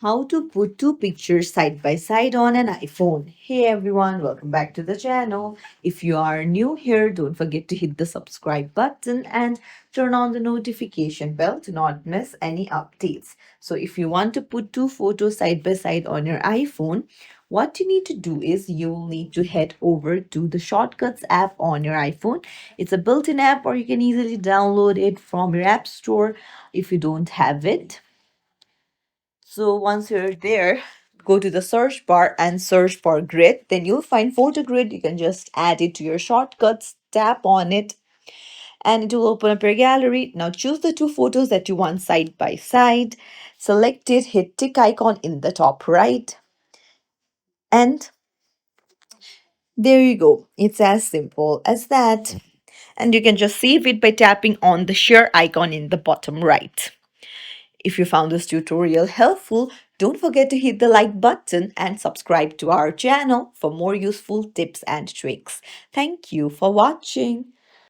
How to put two pictures side by side on an iPhone. Hey everyone, welcome back to the channel. If you are new here, don't forget to hit the subscribe button and turn on the notification bell to not miss any updates. So, if you want to put two photos side by side on your iPhone, what you need to do is you'll need to head over to the Shortcuts app on your iPhone. It's a built in app, or you can easily download it from your App Store if you don't have it. So once you're there, go to the search bar and search for grid. Then you'll find photo grid. You can just add it to your shortcuts, tap on it, and it will open up your gallery. Now choose the two photos that you want side by side. Select it, hit tick icon in the top right, and there you go. It's as simple as that. And you can just save it by tapping on the share icon in the bottom right. If you found this tutorial helpful, don't forget to hit the like button and subscribe to our channel for more useful tips and tricks. Thank you for watching.